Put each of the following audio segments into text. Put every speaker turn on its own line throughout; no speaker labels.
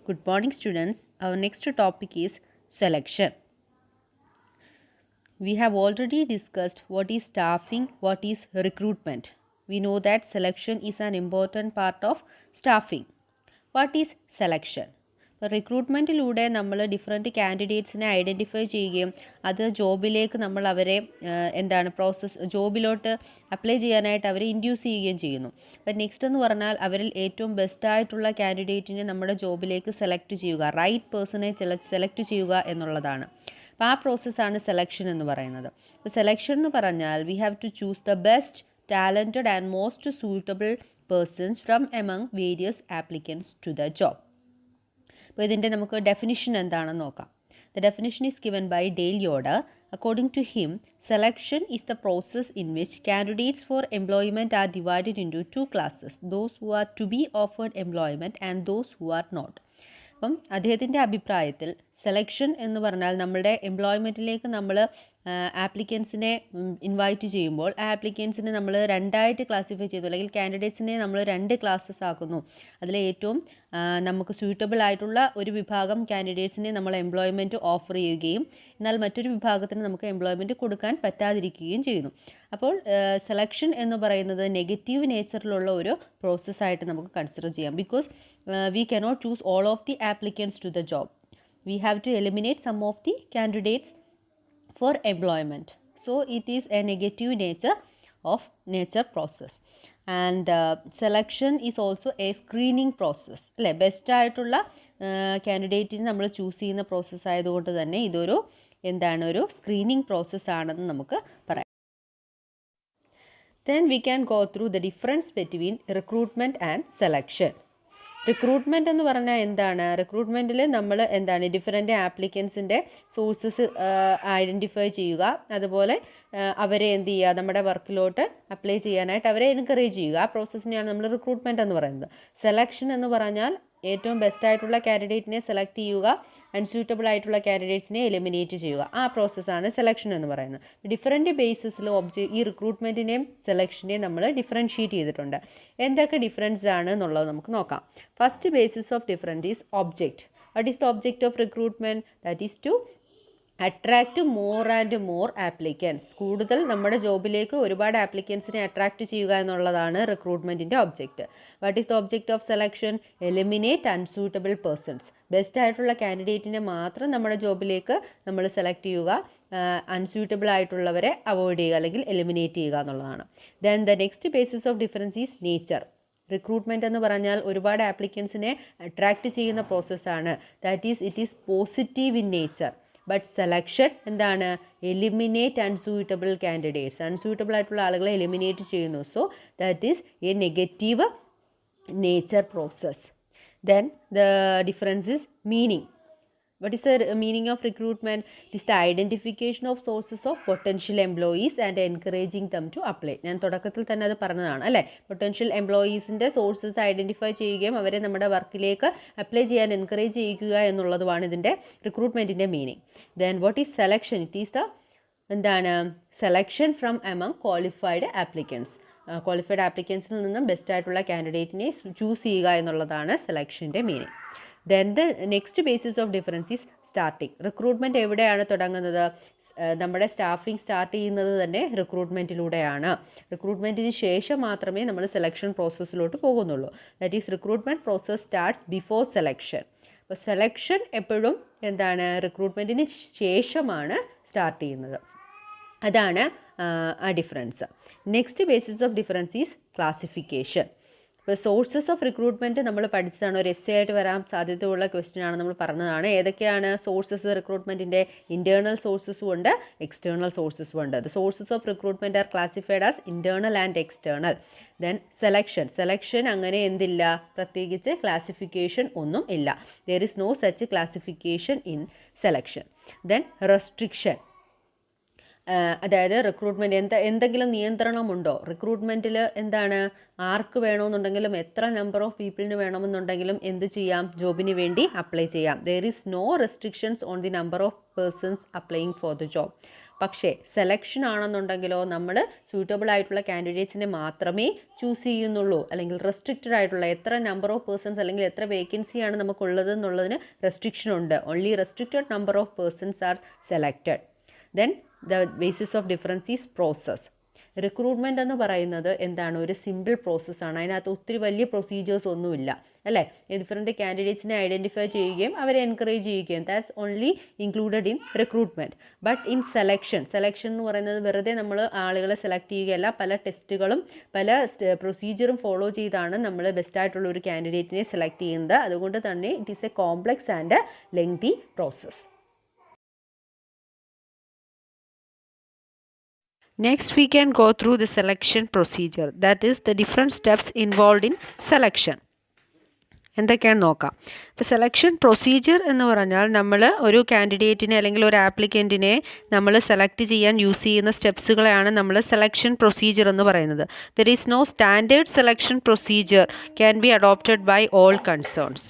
Good morning, students. Our next topic is selection. We have already discussed what is staffing, what is recruitment. We know that selection is an important part of staffing. What is selection? ഇപ്പോൾ റിക്രൂട്ട്മെൻറ്റിലൂടെ നമ്മൾ different കാൻഡിഡേറ്റ്സിനെ identify ചെയ്യുകയും അത് ജോബിലേക്ക് നമ്മൾ അവരെ ജോബിലോട്ട് apply ചെയ്യാനായിട്ട് അവരെ induce ചെയ്യുകയും ചെയ്യുന്നു. അപ്പം നെക്സ്റ്റ് എന്ന് പറഞ്ഞാൽ അവരിൽ ഏറ്റവും ബെസ്റ്റായിട്ടുള്ള കാൻഡിഡേറ്റിനെ നമ്മുടെ ജോബിലേക്ക് സെലക്ട് ചെയ്യുക, റൈറ്റ് പേഴ്സണെ സെലക്ട് ചെയ്യുക എന്നുള്ളതാണ്. അപ്പോൾ ആ പ്രോസസ്സാണ് സെലക്ഷൻ എന്ന് പറയുന്നത്. അപ്പോൾ സെലക്ഷൻ എന്ന് പറഞ്ഞാൽ we have to choose the best talented and most suitable persons from among various applicants to the job. അപ്പോൾ ഇതിൻ്റെ നമുക്ക് ഡെഫിനിഷൻ എന്താണെന്ന് നോക്കാം. The definition is given by Dale Yoder. According to him, selection is the process in which candidates for employment are divided into two classes, those who are to be offered employment and those who are not. അപ്പം അദ്ദേഹത്തിൻ്റെ അഭിപ്രായത്തിൽ selection എന്ന് പറഞ്ഞാൽ നമ്മളുടെ എംപ്ലോയ്മെൻറ്റിലേക്ക് നമ്മൾ ആപ്ലിക്കൻസിനെ invite ചെയ്യുമ്പോൾ ആ ആപ്ലിക്കൻസിനെ നമ്മൾ രണ്ടായിട്ട് ക്ലാസിഫൈ ചെയ്തു, അല്ലെങ്കിൽ കാൻഡിഡേറ്റ്സിനെ നമ്മൾ രണ്ട് ക്ലാസ്സസ് ആക്കുന്നു. അതിലെ ഏറ്റവും നമുക്ക് സ്യൂട്ടബിൾ ആയിട്ടുള്ള ഒരു വിഭാഗം കാൻഡിഡേറ്റ്സിനെ നമ്മൾ എംപ്ലോയ്മെൻറ്റ് ഓഫർ ചെയ്യുകയും എന്നാൽ മറ്റൊരു വിഭാഗത്തിന് നമുക്ക് എംപ്ലോയ്മെൻറ്റ് കൊടുക്കാൻ പറ്റാതിരിക്കുകയും ചെയ്യുന്നു. അപ്പോൾ സെലക്ഷൻ എന്ന് പറയുന്നത് നെഗറ്റീവ് നേച്ചറിലുള്ള ഒരു പ്രോസസ്സായിട്ട് നമുക്ക് കൺസിഡർ ചെയ്യാം. Because we cannot choose all of the applicants to the job. We have to eliminate some of the candidates for employment. So it is a negative nature process. And selection is also a screening process. അല്ലേ, best ആയിട്ടുള്ള കാൻഡിഡേറ്റിനെ നമ്മൾ choose ചെയ്യുന്ന process ആയതുകൊണ്ട് തന്നെ ഇതൊരു ഒരു screening process ആണെന്ന് നമുക്ക് പറയാം. Then we can go through the difference between recruitment and selection. Recruitment എന്ന് പറഞ്ഞാൽ എന്താണ്? റിക്രൂട്ട്മെൻറ്റിൽ നമ്മൾ ഡിഫറെൻറ്റ് ആപ്ലിക്കൻസിൻ്റെ സോഴ്സസ് ഐഡൻറ്റിഫൈ ചെയ്യുക, അതുപോലെ അവരെ നമ്മുടെ വർക്കിലോട്ട് അപ്ലൈ ചെയ്യാനായിട്ട് അവരെ എൻകറേജ് ചെയ്യുക. ആ പ്രോസസ്സിനെയാണ് നമ്മൾ റിക്രൂട്ട്മെൻറ്റ് എന്ന് പറയുന്നത്. സെലക്ഷൻ എന്ന് പറഞ്ഞാൽ ഏറ്റവും ബെസ്റ്റായിട്ടുള്ള കാൻഡിഡേറ്റിനെ സെലക്ട് ചെയ്യുക, അൺസ്യൂട്ടബിൾ ആയിട്ടുള്ള കാൻഡിഡേറ്റ്സിനെ എലിമിനേറ്റ് ചെയ്യുക. ആ പ്രോസസ്സാണ് സെലക്ഷൻ എന്ന് പറയുന്നത്. ഡിഫറെൻറ്റ് ബേസിസിൽ ഈ റിക്രൂട്ട്മെൻറ്റിനെയും സെലക്ഷനെയും നമ്മൾ ഡിഫറൻഷ്യേറ്റ് ചെയ്തിട്ടുണ്ട്. എന്തൊക്കെ ഡിഫറൻസ് ആണ് എന്നുള്ളത് നമുക്ക് നോക്കാം. First basis of difference is object. What is the object of recruitment? That is to attract more and more applicants. കൂടുതൽ നമ്മുടെ ജോബിലേക്ക് ഒരുപാട് ആപ്ലിക്കൻസിനെ അട്രാക്റ്റ് ചെയ്യുക എന്നുള്ളതാണ് റിക്രൂട്ട്മെൻറ്റിൻ്റെ object. What is the object of selection? Eliminate unsuitable persons. Best ആയിട്ടുള്ള കാൻഡിഡേറ്റിനെ മാത്രം നമ്മുടെ ജോബിലേക്ക് നമ്മൾ സെലക്ട് ചെയ്യുക, അൺസ്യൂട്ടബിൾ ആയിട്ടുള്ളവരെ അവോയ്ഡ് ചെയ്യുക അല്ലെങ്കിൽ എലിമിനേറ്റ് ചെയ്യുക എന്നുള്ളതാണ്. Then the next basis of difference is nature. Recruitment എന്ന് പറഞ്ഞാൽ ഒരുപാട് ആപ്ലിക്കൻസിനെ അട്രാക്റ്റ് ചെയ്യുന്ന പ്രോസസ്സാണ്. That is it is positive in nature. But selection eliminate unsuitable candidates. Unsuitable ആയിട്ടുള്ള ആളുകളെ എലിമിനേറ്റ് ചെയ്യുന്നു. So that is a negative nature process. Then the difference is meaning. What is the meaning of recruitment? It is the identification of sources of potential employees and encouraging them to apply. ഞാൻ തുടക്കത്തിൽ തന്നെ അത് പറഞ്ഞതാണ് അല്ലേ. Potential എംപ്ലോയീസിൻ്റെ sources identify ചെയ്യുകയും അവരെ നമ്മുടെ വർക്കിലേക്ക് apply ചെയ്യാൻ എൻകറേജ് ചെയ്യുക എന്നുള്ളതുമാണ് ഇതിൻ്റെ റിക്രൂട്ട്മെൻറ്റിൻ്റെ meaning. Then what is selection? It is the selection from among qualified applicants. Qualified ആപ്ലിക്കൻസിൽ നിന്നും ബെസ്റ്റായിട്ടുള്ള കാൻഡിഡേറ്റിനെ ചൂസ് ചെയ്യുക എന്നുള്ളതാണ് സെലക്ഷൻ്റെ meaning. Then the next basis of difference is starting. Recruitment എവിടെയാണ് തുടങ്ങുന്നത്? നമ്മുടെ സ്റ്റാഫിംഗ് സ്റ്റാർട്ട് ചെയ്യുന്നത് തന്നെ റിക്രൂട്ട്മെൻറ്റിലൂടെയാണ്. റിക്രൂട്ട്മെൻറ്റിന് ശേഷം മാത്രമേ നമ്മൾ സെലക്ഷൻ പ്രോസസ്സിലോട്ട് പോകുന്നുള്ളൂ. That is recruitment process starts before selection. അപ്പോൾ സെലക്ഷൻ എപ്പോഴും റിക്രൂട്ട്മെൻറ്റിന് ശേഷമാണ് സ്റ്റാർട്ട് ചെയ്യുന്നത്. അതാണ് ആ difference. Next basis of difference is classification. ഇപ്പോൾ സോഴ്സസ് ഓഫ് റിക്രൂട്ട്മെൻറ്റ് നമ്മൾ പഠിച്ചതാണ്. ഒരു എസ്സേ ആയിട്ട് വരാൻ സാധ്യതയുള്ള ക്വസ്റ്റ്യൻ ആണ്, നമ്മൾ പറഞ്ഞതാണ്. ഏതൊക്കെയാണ് സോഴ്സസ് റിക്രൂട്ട്മെൻറ്റിൻ്റെ? ഇൻറ്റേർണൽ സോഴ്സസും ഉണ്ട്, എക്സ്റ്റേർണൽ സോഴ്സസും ഉണ്ട്. The sources of recruitment are classified as internal and external. Then selection അങ്ങനെ എന്തില്ല, പ്രത്യേകിച്ച് ക്ലാസിഫിക്കേഷൻ ഒന്നും ഇല്ല. There is no such classification in selection. Then restriction. അതായത് റിക്രൂട്ട്മെൻറ്റ് എന്തെങ്കിലും നിയന്ത്രണമുണ്ടോ? റിക്രൂട്ട്മെൻറ്റിൽ ആർക്ക് വേണമെന്നുണ്ടെങ്കിലും എത്ര നമ്പർ ഓഫ് പീപ്പിളിന് വേണമെന്നുണ്ടെങ്കിലും എന്ത് ചെയ്യാം? ജോബിന് വേണ്ടി അപ്ലൈ ചെയ്യാം. There is no restrictions on the number of persons applying for the job. പക്ഷേ സെലക്ഷൻ ആണെന്നുണ്ടെങ്കിലോ നമ്മൾ സ്യൂട്ടബിൾ ആയിട്ടുള്ള കാൻഡിഡേറ്റ്സിനെ മാത്രമേ ചൂസ് ചെയ്യുന്നുള്ളൂ. അല്ലെങ്കിൽ റെസ്ട്രിക്റ്റഡ് ആയിട്ടുള്ള എത്ര നമ്പർ ഓഫ് പേഴ്സൺസ് അല്ലെങ്കിൽ എത്ര വേക്കൻസിയാണ് നമുക്കുള്ളത് എന്നുള്ളതിന് റെസ്ട്രിക്ഷൻ ഉണ്ട്. Only restricted number of persons are selected. Then the basis of difference is process. Recruitment എന്ന് പറയുന്നത് എന്താണ്, ഒരു സിമ്പിൾ പ്രോസസ്സാണ്. അതിനകത്ത് ഒത്തിരി വലിയ പ്രൊസീജിയേഴ്സ് ഒന്നുമില്ല അല്ലേ. ഡിഫറെൻറ്റ് കാൻഡിഡേറ്റ്സിനെ ഐഡൻറ്റിഫൈ ചെയ്യുകയും അവരെ എൻകറേജ് ചെയ്യുകയും, that's only included in recruitment. But in selection എന്ന് പറയുന്നത് വെറുതെ നമ്മൾ ആളുകളെ സെലക്ട് ചെയ്യുകയല്ല, പല ടെസ്റ്റുകളും പല പ്രൊസീജിയറും ഫോളോ ചെയ്താണ് നമ്മൾ ബെസ്റ്റായിട്ടുള്ള ഒരു കാൻഡിഡേറ്റിനെ സെലക്ട് ചെയ്യുന്നത്. അതുകൊണ്ട് തന്നെ it is A complex and lengthy process. Next, we can go through the selection procedure, that is the different steps involved in selection. എന്തൊക്കെയാണ് നോക്കാം. ഇപ്പോൾ സെലക്ഷൻ പ്രൊസീജിയർ എന്ന് പറഞ്ഞാൽ നമ്മൾ ഒരു കാൻഡിഡേറ്റിനെ അല്ലെങ്കിൽ ഒരു ആപ്ലിക്കൻറ്റിനെ നമ്മൾ സെലക്ട് ചെയ്യാൻ യൂസ് ചെയ്യുന്ന സ്റ്റെപ്സുകളെയാണ് നമ്മൾ സെലക്ഷൻ പ്രൊസീജിയർ എന്ന് പറയുന്നത്. There is no standard selection procedure can be adopted by all concerns.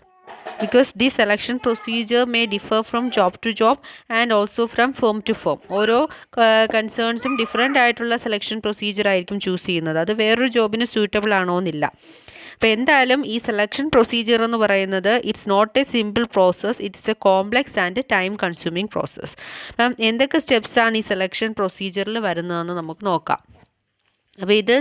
Because the selection procedure may differ from job to job and also from firm to firm. ഓരോ കൺസേൺസും different ആയിട്ടുള്ള selection procedure ആയിരിക്കും choose ചെയ്യുന്നത്. അത് വേറൊരു ജോബിന് suitable ആണോ എന്നില്ല. അപ്പോൾ എന്തായാലും ഈ സെലക്ഷൻ പ്രൊസീജിയർ എന്ന് പറയുന്നത് it's not a simple process, it's a complex and time consuming process. അപ്പം എന്തൊക്കെ സ്റ്റെപ്സാണ് ഈ സെലക്ഷൻ പ്രൊസീജിയറിൽ വരുന്നതെന്ന് നമുക്ക് നോക്കാം. അപ്പോൾ ഇത്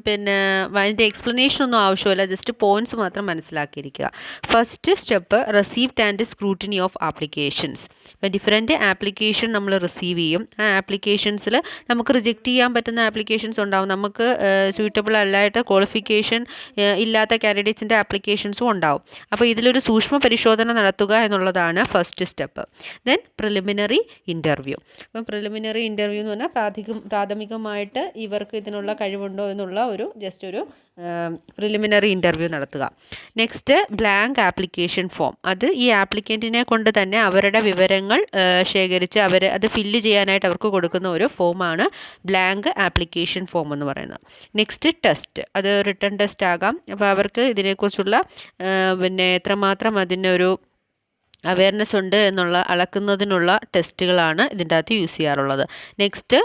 പിന്നെ അതിൻ്റെ എക്സ്പ്ലനേഷൻ ഒന്നും ആവശ്യമില്ല, ജസ്റ്റ് പോയിൻറ്റ്സ് മാത്രം മനസ്സിലാക്കിയിരിക്കുക. First step receipt and scrutiny of applications. ഇപ്പോൾ ഡിഫറെൻറ്റ് ആപ്ലിക്കേഷൻ നമ്മൾ റിസീവ് ചെയ്യും. ആ ആപ്ലിക്കേഷൻസിൽ നമുക്ക് റിജക്റ്റ് ചെയ്യാൻ പറ്റുന്ന ആപ്ലിക്കേഷൻസ് ഉണ്ടാവും, നമുക്ക് സ്യൂട്ടബിൾ അല്ലായിട്ട് ക്വാളിഫിക്കേഷൻ ഇല്ലാത്ത കാൻഡിഡേറ്റ്സിൻ്റെ ആപ്ലിക്കേഷൻസും ഉണ്ടാവും. അപ്പോൾ ഇതിലൊരു സൂക്ഷ്മ പരിശോധന നടത്തുക എന്നുള്ളതാണ് first step. Then preliminary interview. അപ്പം പ്രിലിമിനറി ഇൻ്റർവ്യൂ എന്ന് പറഞ്ഞാൽ പ്രാഥമികമായിട്ട് ഇവർക്ക് ഇതിനുള്ള കഴിവുണ്ടോ എന്നുള്ള ഒരു ജസ്റ്റ് ഒരു പ്രിലിമിനറി ഇൻ്റർവ്യൂ നടത്തുക. Next blank application form. അത് ഈ ആപ്ലിക്കൻറ്റിനെ കൊണ്ട് തന്നെ അവരുടെ വിവരങ്ങൾ ശേഖരിച്ച് അത് ഫില്ല് ചെയ്യാനായിട്ട് അവർക്ക് കൊടുക്കുന്ന ഒരു ഫോമാണ് ബ്ലാങ്ക് ആപ്ലിക്കേഷൻ ഫോം എന്ന് പറയുന്നത്. നെക്സ്റ്റ് ടെസ്റ്റ്, അത് റിട്ടൺ ടെസ്റ്റ് ആകാം. അപ്പോൾ അവർക്ക് ഇതിനെക്കുറിച്ചുള്ള പിന്നെ എത്രമാത്രം അതിനൊരു അവയർനെസ് ഉണ്ട് എന്നുള്ള അളക്കുന്നതിനുള്ള ടെസ്റ്റുകളാണ് ഇതിൻ്റെ അകത്ത് യൂസ് ചെയ്യാറുള്ളത്. നെക്സ്റ്റ്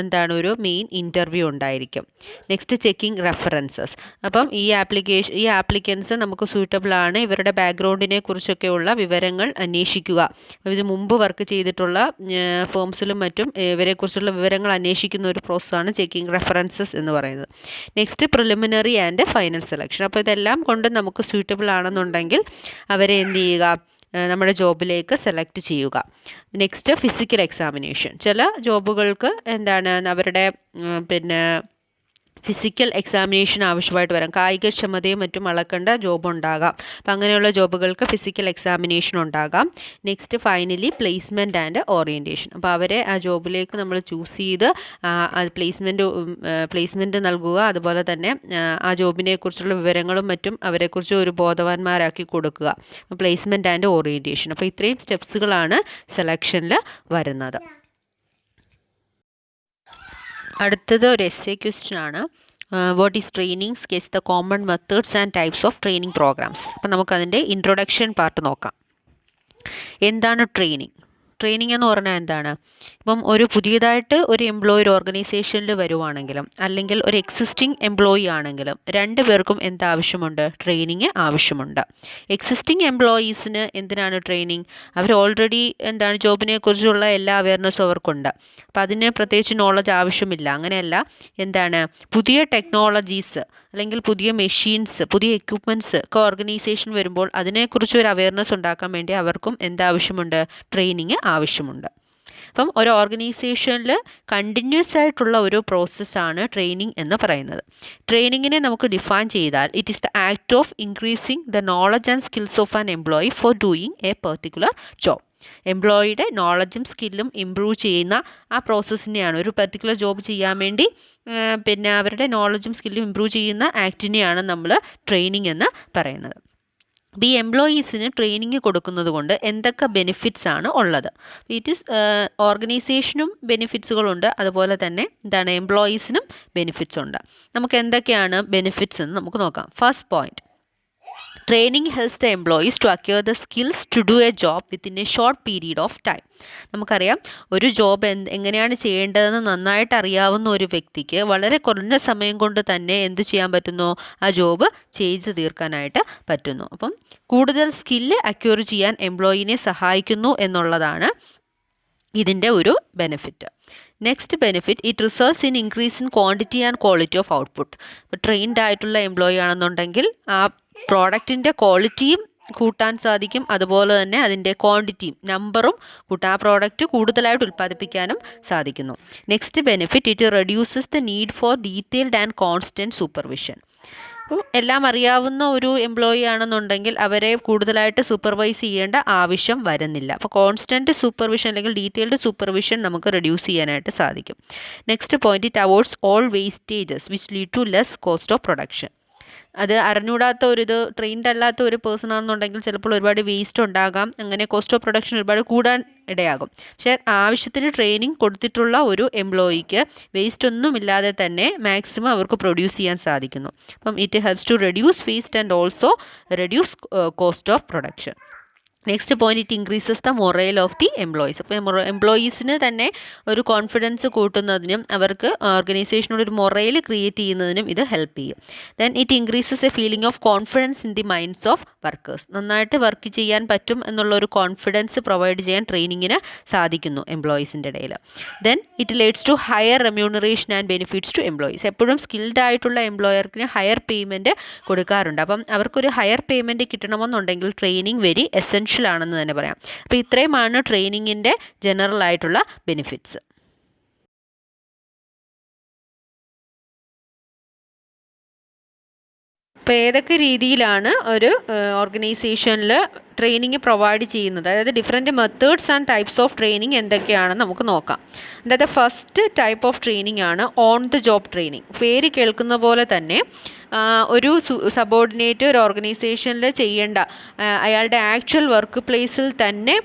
എന്താണ്, ഒരു മെയിൻ ഇൻ്റർവ്യൂ ഉണ്ടായിരിക്കും. Next checking references. അപ്പം ഈ ആപ്ലിക്കൻസ് നമുക്ക് സൂട്ടബിൾ ആണ്, ഇവരുടെ ബാക്ക്ഗ്രൗണ്ടിനെ കുറിച്ചൊക്കെയുള്ള വിവരങ്ങൾ അന്വേഷിക്കുക. ഇത് മുമ്പ് വർക്ക് ചെയ്തിട്ടുള്ള ഫേംസിലും മറ്റും ഇവരെക്കുറിച്ചുള്ള വിവരങ്ങൾ അന്വേഷിക്കുന്ന ഒരു പ്രോസസ്സാണ് ചെക്കിംഗ് റെഫറൻസസ് എന്ന് പറയുന്നത്. Next preliminary and final selection. അപ്പോൾ ഇതെല്ലാം കൊണ്ട് നമുക്ക് സൂട്ടബിൾ ആണെന്നുണ്ടെങ്കിൽ അവരെ എന്ത് ചെയ്യുക, നമ്മുടെ ജോബിലേക്ക് സെലക്ട് ചെയ്യുക. Next physical examination. ചില ജോബുകൾക്ക് എന്താണ് അവരുടെ പിന്നെ ഫിസിക്കൽ എക്സാമിനേഷൻ ആവശ്യമായിട്ട് വരാം. കായികക്ഷമതയും മറ്റും അളക്കേണ്ട ജോബ് ഉണ്ടാകാം. അപ്പം അങ്ങനെയുള്ള ജോബുകൾക്ക് ഫിസിക്കൽ എക്സാമിനേഷൻ ഉണ്ടാകാം. Next finally placement and orientation. അപ്പോൾ അവരെ ആ ജോബിലേക്ക് നമ്മൾ ചൂസ് ചെയ്ത് പ്ലേസ്മെൻറ്റ് നൽകുക. അതുപോലെ തന്നെ ആ ജോബിനെ കുറിച്ചുള്ള വിവരങ്ങളും മറ്റും അവരെക്കുറിച്ച് ഒരു ബോധവാന്മാരാക്കി കൊടുക്കുക. Placement and orientation. അപ്പോൾ ഇത്രയും സ്റ്റെപ്സുകളാണ് സെലക്ഷനിൽ വരുന്നത്. അടുത്തത് ഒരു എസ്സേ ക്വസ്റ്റ്യൻ ആണ്. What is training, sketch the common methods and types of training programs. അപ്പം നമുക്കതിൻ്റെ ഇൻട്രൊഡക്ഷൻ പാർട്ട് നോക്കാം. എന്താണ് ട്രെയിനിങ്? ട്രെയിനിങ് എന്ന് പറഞ്ഞാൽ എന്താണ്? ഇപ്പം ഒരു പുതിയതായിട്ട് ഒരു എംപ്ലോയി ഒരു ഓർഗനൈസേഷനിൽ വരുവാണെങ്കിലും അല്ലെങ്കിൽ ഒരു എക്സിസ്റ്റിംഗ് എംപ്ലോയി ആണെങ്കിലും രണ്ടു പേർക്കും എന്താവശ്യമുണ്ട്? ട്രെയിനിങ് ആവശ്യമുണ്ട്. എക്സിസ്റ്റിംഗ് എംപ്ലോയീസിന് എന്തിനാണ് ട്രെയിനിങ്? അവർ ഓൾറെഡി എന്താണ് ജോബിനെ കുറിച്ചുള്ള എല്ലാ അവയർനെസ്സും അവർക്കുണ്ട്. അപ്പോൾ അതിന് പ്രത്യേകിച്ച് നോളജ് ആവശ്യമില്ല. അങ്ങനെയല്ല, എന്താണ് പുതിയ ടെക്നോളജീസ് അല്ലെങ്കിൽ പുതിയ മെഷീൻസ്, പുതിയ എക്യുപ്മെൻറ്റ്സ് ഒക്കെ ഓർഗനൈസേഷൻ വരുമ്പോൾ അതിനെക്കുറിച്ച് ഒരു അവയർനെസ് ഉണ്ടാക്കാൻ വേണ്ടി അവർക്കും എന്താവശ്യമുണ്ട്? ട്രെയിനിങ് ആവശ്യമുണ്ട്. അപ്പം ഒരു ഓർഗനൈസേഷനിൽ കണ്ടിന്യൂസ് ആയിട്ടുള്ള ഒരു പ്രോസസ്സാണ് ട്രെയിനിങ് എന്ന് പറയുന്നത്. ട്രെയിനിങ്ങിനെ നമുക്ക് ഡിഫൈൻ ചെയ്താൽ it is the act of increasing the knowledge and skills of an employee for doing a particular job. എംപ്ലോയിയുടെ നോളജും സ്കില്ലും ഇമ്പ്രൂവ് ചെയ്യുന്ന ആ പ്രോസസ്സിനെയാണ്, ഒരു പെർട്ടിക്കുലർ ജോബ് ചെയ്യാൻ വേണ്ടി പിന്നെ അവരുടെ നോളജും സ്കില്ലും ഇമ്പ്രൂവ് ചെയ്യുന്ന ആക്ടിനെയാണ് നമ്മൾ ട്രെയിനിങ് എന്ന് പറയുന്നത്. ഈ എംപ്ലോയീസിന് ട്രെയിനിങ് കൊടുക്കുന്നത് കൊണ്ട് എന്തൊക്കെ ബെനിഫിറ്റ്സ് ആണ് ഉള്ളത്? ഇറ്റ് ഈസ് ഓർഗനൈസേഷനും ബെനിഫിറ്റ്സുകളുണ്ട്, അതുപോലെ തന്നെ എന്താണ് എംപ്ലോയീസിനും ബെനിഫിറ്റ്സ് ഉണ്ട്. നമുക്ക് എന്തൊക്കെയാണ് ബെനിഫിറ്റ്സ് എന്ന് നമുക്ക് നോക്കാം. First point, training helps the employees to acquire the skills to do a job within a short period of time. നമുക്കറിയാം, ഒരു ജോബ് എങ്ങനെയാണ് ചെയ്യേണ്ടതെന്ന് നന്നായിട്ട് അറിയാവുന്ന ഒരു വ്യക്തിക്ക് വളരെ കുറഞ്ഞ സമയം കൊണ്ട് തന്നെ എന്ത് ചെയ്യാൻ പറ്റുന്നു, ആ ജോബ് ചെയ്ത് തീർക്കാനായിട്ട് പറ്റുന്നു. അപ്പം കൂടുതൽ സ്കില്ല് അക്വയർ ചെയ്യാൻ എംപ്ലോയീനെ സഹായിക്കുന്നു എന്നുള്ളതാണ് ഇതിൻ്റെ ഒരു benefit. Next benefit, it results in increase in quantity and quality of output. ഇപ്പോൾ ട്രെയിൻഡ് ആയിട്ടുള്ള എംപ്ലോയി ആണെന്നുണ്ടെങ്കിൽ ആ പ്രോഡക്റ്റിൻ്റെ ക്വാളിറ്റിയും കൂട്ടാൻ സാധിക്കും, അതുപോലെ തന്നെ അതിൻ്റെ ക്വാണ്ടിറ്റിയും നമ്പറും കൂട്ടാൻ, ആ പ്രോഡക്റ്റ് കൂടുതലായിട്ട് ഉൽപ്പാദിപ്പിക്കാനും സാധിക്കുന്നു. Next benefit, it reduces the need for detailed and constant supervision. അപ്പോൾ എല്ലാം അറിയാവുന്ന ഒരു എംപ്ലോയി ആണെന്നുണ്ടെങ്കിൽ അവരെ കൂടുതലായിട്ട് സൂപ്പർവൈസ് ചെയ്യേണ്ട ആവശ്യം വരുന്നില്ല. അപ്പോൾ കോൺസ്റ്റൻറ്റ് സൂപ്പർവിഷൻ അല്ലെങ്കിൽ ഡീറ്റെയിൽഡ് സൂപ്പർവിഷൻ നമുക്ക് റെഡ്യൂസ് ചെയ്യാനായിട്ട് സാധിക്കും. Next point, it avoids all wastages which lead to less cost of production. അത് അറിഞ്ഞൂടാത്ത ട്രെയിൻഡ് അല്ലാത്ത ഒരു പേഴ്സൺ ആണെന്നുണ്ടെങ്കിൽ ചിലപ്പോൾ ഒരുപാട് വേസ്റ്റ് ഉണ്ടാകാം, അങ്ങനെ കോസ്റ്റ് ഓഫ് പ്രൊഡക്ഷൻ ഒരുപാട് കൂടാൻ ഇടയാകും. പക്ഷേ ആവശ്യത്തിന് ട്രെയിനിങ് കൊടുത്തിട്ടുള്ള ഒരു എംപ്ലോയിക്ക് വേസ്റ്റ് ഒന്നുമില്ലാതെ തന്നെ മാക്സിമം അവർക്ക് പ്രൊഡ്യൂസ് ചെയ്യാൻ സാധിക്കുന്നു. അപ്പം it helps to reduce waste and also reduce cost of production. Next point, it increases the morale of the employees. അപ്പോൾ എംപ്ലോയീസിന് തന്നെ ഒരു കോൺഫിഡൻസ് കൂട്ടുന്നതിനും അവർക്ക് ഓർഗനൈസേഷനോട് ഒരു മൊറൈൽ ക്രിയേറ്റ് ചെയ്യുന്നതിനും ഇത് ഹെൽപ്പ് ചെയ്യും. Then it increases A feeling of confidence in the minds of workers. നന്നായിട്ട് വർക്ക് ചെയ്യാൻ പറ്റും എന്നുള്ള ഒരു കോൺഫിഡൻസ് പ്രൊവൈഡ് ചെയ്യാൻ ട്രെയിനിങ്ങിന് സാധിക്കുന്നു എംപ്ലോയീസിൻ്റെ ഇടയിൽ. Then it leads to higher remuneration and benefits to employees. എപ്പോഴും സ്കിൽഡ് ആയിട്ടുള്ള എംപ്ലോയർക്ക് ഹയർ പേയ്മെൻറ്റ് കൊടുക്കാറുണ്ട്. അപ്പം അവർക്കൊരു ഹയർ പേയ്മെൻറ്റ് കിട്ടണമെന്നുണ്ടെങ്കിൽ ട്രെയിനിങ് വെരി എസെൻഷ്യൽ ആണെന്ന് തന്നെ പറയാം. അപ്പോൾ ഇത്രയുമാണ് ട്രെയിനിങ്ങിൻ്റെ ജനറൽ ആയിട്ടുള്ള ബെനിഫിറ്റ്സ്. അപ്പോൾ ഏതൊക്കെ രീതിയിലാണ് ഒരു ഓർഗനൈസേഷനിൽ ട്രെയിനിങ് പ്രൊവൈഡ് ചെയ്യുന്നത്, അതായത് different methods and types of training എന്തൊക്കെയാണെന്ന് നമുക്ക് നോക്കാം. അതായത് ഫസ്റ്റ് ടൈപ്പ് ഓഫ് ട്രെയിനിങ് ആണ് ഓൺ ദ ജോബ് ട്രെയിനിങ്. പേര് കേൾക്കുന്ന പോലെ തന്നെ ഒരു സബോർഡിനേറ്റ് ഒരു ഓർഗനൈസേഷനിൽ ചെയ്യേണ്ട അയാളുടെ ആക്ച്വൽ വർക്ക് പ്ലേസിൽ തന്നെ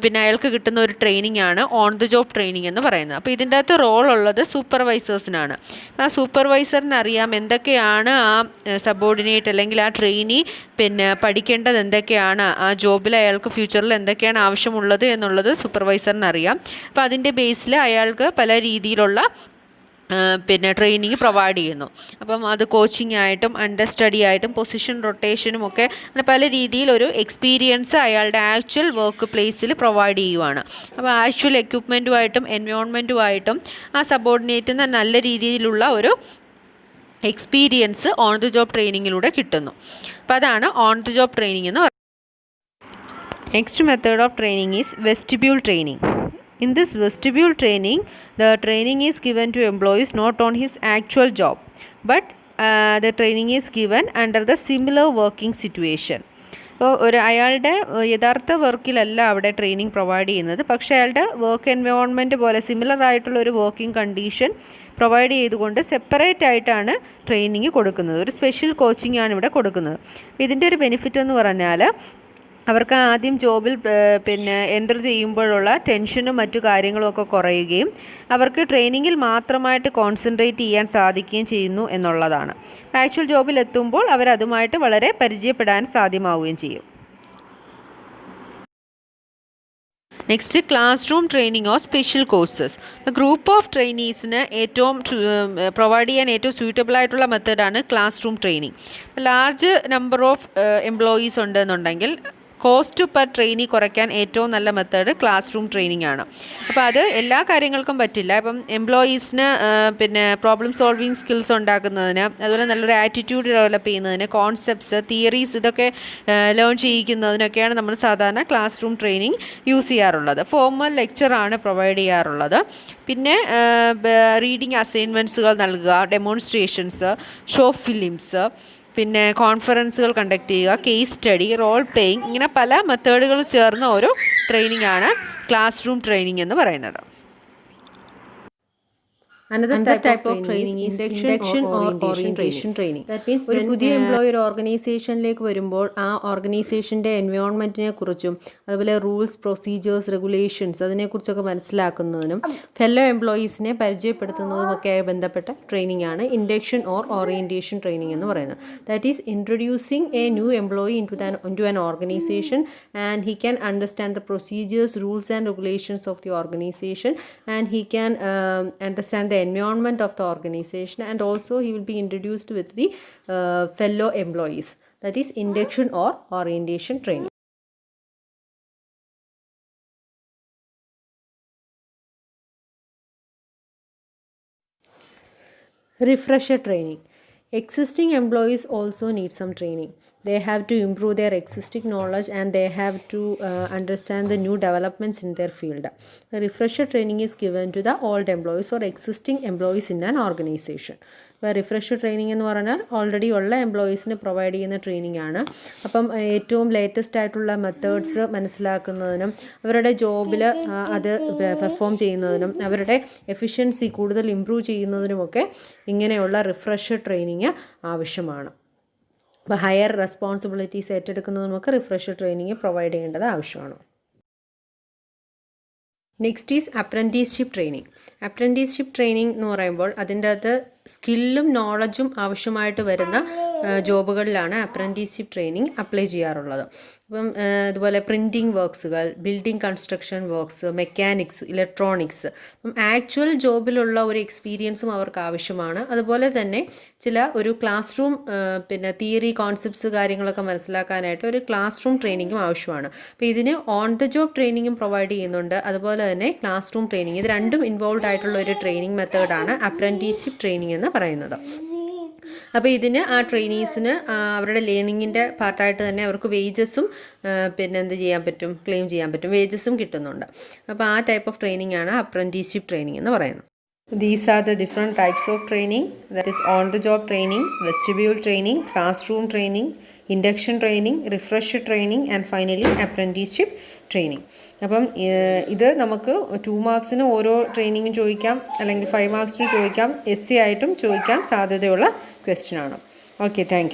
പിന്നെ അയാൾക്ക് കിട്ടുന്ന ഒരു ട്രെയിനിങ് ആണ് ഓൺ ദ ജോബ് ട്രെയിനിങ് എന്ന് പറയുന്നത്. അപ്പോൾ ഇതിൻ്റെ അകത്ത് റോൾ ഉള്ളത് സൂപ്പർവൈസേഴ്സിനാണ്. ആ സൂപ്പർവൈസറിന് അറിയാം എന്തൊക്കെയാണ് ആ സബോർഡിനേറ്റ് അല്ലെങ്കിൽ ആ ട്രെയിനി പിന്നെ പഠിക്കേണ്ടത് എന്തൊക്കെയാണ്, ആ ജോബിൽ അയാൾക്ക് ഫ്യൂച്ചറിൽ എന്തൊക്കെയാണ് ആവശ്യമുള്ളത് എന്നുള്ളത് സൂപ്പർവൈസറിന് അറിയാം. അപ്പോൾ അതിൻ്റെ ബേസിൽ അയാൾക്ക് പല രീതിയിലുള്ള പിന്നെ ട്രെയിനിങ് പ്രൊവൈഡ് ചെയ്യുന്നു. അപ്പം അത് കോച്ചിങ് ആയിട്ടും അണ്ടർ സ്റ്റഡി ആയിട്ടും പൊസിഷൻ റൊട്ടേഷനും ഒക്കെ അങ്ങനെ പല രീതിയിലൊരു എക്സ്പീരിയൻസ് അയാളുടെ ആക്ച്വൽ വർക്ക് പ്ലേസിൽ പ്രൊവൈഡ് ചെയ്യുവാണ്. അപ്പോൾ ആക്ച്വൽ എക്യുപ്മെൻറ്റുമായിട്ടും എൻവയോൺമെൻറ്റുമായിട്ടും ആ സബോർഡിനേറ്റിന് നല്ല രീതിയിലുള്ള ഒരു എക്സ്പീരിയൻസ് ഓൺ ദി ജോബ് ട്രെയിനിങ്ങിലൂടെ കിട്ടുന്നു. അപ്പോൾ അതാണ് ഓൺ ദി ജോബ് ട്രെയിനിങ് എന്ന് പറയുന്നത്. Next method of training is vestibule training. In this vestibule training, the training is given to employees not on his actual job, but the training is given under the similar working situation. അപ്പോൾ അയാളുടെ യഥാർത്ഥ വർക്കിലല്ല അവിടെ training provide ചെയ്യുന്നത്, പക്ഷേ അയാളുടെ work environment പോലെ similar ആയിട്ടുള്ള ഒരു വർക്കിംഗ് കണ്ടീഷൻ പ്രൊവൈഡ് ചെയ്തുകൊണ്ട് സെപ്പറേറ്റ് ആയിട്ടാണ് ട്രെയിനിങ് കൊടുക്കുന്നത്. ഒരു സ്പെഷ്യൽ കോച്ചിങ് ആണ് ഇവിടെ കൊടുക്കുന്നത്. ഇതിൻ്റെ ഒരു ബെനിഫിറ്റ് എന്ന് പറഞ്ഞാൽ അവർക്ക് ആദ്യം ജോബിൽ പിന്നെ എൻ്റർ ചെയ്യുമ്പോഴുള്ള ടെൻഷനും മറ്റു കാര്യങ്ങളും ഒക്കെ കുറയുകയും അവർക്ക് ട്രെയിനിങ്ങിൽ മാത്രമായിട്ട് കോൺസെൻട്രേറ്റ് ചെയ്യാൻ സാധിക്കുകയും ചെയ്യുന്നു എന്നുള്ളതാണ്. ആക്ച്വൽ ജോബിൽ എത്തുമ്പോൾ അവരതുമായിട്ട് വളരെ പരിചയപ്പെടാൻ സാധ്യമാവുകയും ചെയ്യും. Next, class room training or special courses. Group of ട്രെയിനീസിന് ഏറ്റവും പ്രൊവൈഡ് ചെയ്യാൻ ഏറ്റവും സ്യൂട്ടബിൾ ആയിട്ടുള്ള മെത്തേഡാണ് class room training. Large number of employees ഉണ്ടെന്നുണ്ടെങ്കിൽ കോസ്റ്റ് പെർ ട്രെയിനി കുറയ്ക്കാൻ ഏറ്റവും നല്ല മെത്തേഡ് ക്ലാസ് റൂം ട്രെയിനിങ് ആണ്. അപ്പോൾ അത് എല്ലാ കാര്യങ്ങൾക്കും പറ്റില്ല. ഇപ്പം എംപ്ലോയീസിന് പിന്നെ പ്രോബ്ലം സോൾവിങ് സ്കിൽസ് ഉണ്ടാക്കുന്നതിന്, അതുപോലെ നല്ലൊരു ആറ്റിറ്റ്യൂഡ് ഡെവലപ്പ് ചെയ്യുന്നതിന്, കോൺസെപ്റ്റ്സ് തിയറീസ് ഇതൊക്കെ ലേൺ ചെയ്യിക്കുന്നതിനൊക്കെയാണ് നമ്മൾ സാധാരണ ക്ലാസ് റൂം ട്രെയിനിങ് യൂസ് ചെയ്യാറുള്ളത്. ഫോർമൽ ലെക്ചറാണ് പ്രൊവൈഡ് ചെയ്യാറുള്ളത്. പിന്നെ റീഡിങ് അസൈൻമെൻറ്റ്സുകൾ നൽകുക, ഡെമോൺസ്ട്രേഷൻസ്, ഷോർട്ട് ഫിലിംസ്, പിന്നെ കോൺഫറൻസുകൾ കണ്ടക്ട് ചെയ്യുക, കേസ് സ്റ്റഡി, റോൾ പ്ലേയിങ്, ഇങ്ങനെ പല മെത്തേഡുകൾ ചേർന്ന ഒരു ട്രെയിനിങ് ആണ് ക്ലാസ് റൂം ട്രെയിനിങ് എന്ന് പറയുന്നത്. Another type of training is induction or orientation training. That means ഒരു പുതിയ എംപ്ലോയി ഒരു ഓർഗനൈസേഷനിലേക്ക് വരുമ്പോൾ ആ ഓർഗനൈസേഷൻ്റെ എൻവയോൺമെൻറ്റിനെ കുറിച്ചും അതുപോലെ റൂൾസ് പ്രൊസീജിയേഴ്സ് റെഗുലേഷൻസ് അതിനെക്കുറിച്ചൊക്കെ മനസ്സിലാക്കുന്നതിനും ഫെല്ലോ എംപ്ലോയീസിനെ പരിചയപ്പെടുത്തുന്നതുമൊക്കെയായി ബന്ധപ്പെട്ട ട്രെയിനിങ് ആണ് ഇൻഡക്ഷൻ ഓർ ഓറിയൻറ്റേഷൻ ട്രെയിനിങ് എന്ന് പറയുന്നത്. That is introducing A new employee into an organization and he can understand the procedures, rules and regulations of the organization and he can understand the environment of the organization and also he will be introduced with the fellow employees. That is induction or orientation training. Refresher training. Existing employees also need some training. They have to improve their existing knowledge and they have to understand the new developments in their field. The refresher training is given to the old employees or existing employees in an organization. ഇപ്പോൾ refresher training എന്ന് പറഞ്ഞാൽ already ഉള്ള എംപ്ലോയീസിന് provide ചെയ്യുന്ന training ആണ്. അപ്പം ഏറ്റവും latest ആയിട്ടുള്ള methods മനസ്സിലാക്കുന്നതിനും അവരുടെ ജോബിൽ അത് പെർഫോം ചെയ്യുന്നതിനും അവരുടെ എഫിഷ്യൻസി കൂടുതൽ ഇമ്പ്രൂവ് ചെയ്യുന്നതിനുമൊക്കെ ഇങ്ങനെയുള്ള റിഫ്രഷർ ട്രെയിനിങ് ആവശ്യമാണ്. അപ്പോൾ ഹയർ റെസ്പോൺസിബിലിറ്റീസ് ഏറ്റെടുക്കുന്നതിനുമൊക്കെ റിഫ്രഷർ ട്രെയിനിങ് പ്രൊവൈഡ് ചെയ്യേണ്ടത് ആവശ്യമാണ്. Next is apprenticeship training. Apprenticeship training എന്ന് പറയുമ്പോൾ അതിൻ്റെ അകത്ത് സ്കില്ലും നോളജും ആവശ്യമായിട്ട് വരുന്ന ജോബുകളിലാണ് അപ്രൻറ്റീസ്ഷിപ്പ് ട്രെയിനിങ് അപ്ലൈ ചെയ്യാറുള്ളത്. അപ്പം ഇതുപോലെ പ്രിൻറ്റിങ് വർക്ക്സുകൾ, building construction works, mechanics, electronics, അപ്പം ആക്ച്വൽ ജോബിലുള്ള ഒരു എക്സ്പീരിയൻസും അവർക്ക് ആവശ്യമാണ്. അതുപോലെ തന്നെ ഒരു ക്ലാസ് റൂം തിയറി കോൺസെപ്റ്റ്സ് കാര്യങ്ങളൊക്കെ മനസ്സിലാക്കാനായിട്ട് ഒരു ക്ലാസ് റൂം ട്രെയിനിങ്ങും ആവശ്യമാണ്. അപ്പോൾ ഇതിന് ഓൺ ദ ജോബ് ട്രെയിനിങ്ങും പ്രൊവൈഡ് ചെയ്യുന്നുണ്ട്, അതുപോലെ തന്നെ ക്ലാസ് റൂം ട്രെയിനിങ്. ഇത് രണ്ടും ഇൻവോൾവ് ആയിട്ടുള്ള ഒരു ട്രെയിനിങ് മെത്തേഡാണ് അപ്രൻറ്റീസ്ഷിപ്പ് ട്രെയിനിങ് എന്ന് പറയുന്നത്. അപ്പോൾ ഇതിന് ആ ട്രെയിനീസിന് അവരുടെ ലേണിങ്ങിൻ്റെ പാർട്ടായിട്ട് തന്നെ അവർക്ക് വേജസും ക്ലെയിം ചെയ്യാൻ പറ്റും, വേജസും കിട്ടുന്നുണ്ട്. അപ്പോൾ ആ ടൈപ്പ് ഓഫ് ട്രെയിനിങ് ആണ് അപ്രൻറ്റീസ്ഷിപ്പ് ട്രെയിനിങ് എന്ന് പറയുന്നത്. These are the different types of training, that is on the job training, vestibule training, classroom training, induction training, refresher training and finally apprenticeship training. അപ്പം ഇത് നമുക്ക് 2 മാർക്സിന് ഓരോ ട്രെയിനിങ്ങും ചോദിക്കാം, അല്ലെങ്കിൽ 5 മാർക്സിന് ചോദിക്കാം, SC ആയിട്ടും ചോദിക്കാൻ സാധ്യതയുള്ള ക്വസ്റ്റ്യൻ ആണ്. Okay, thank you.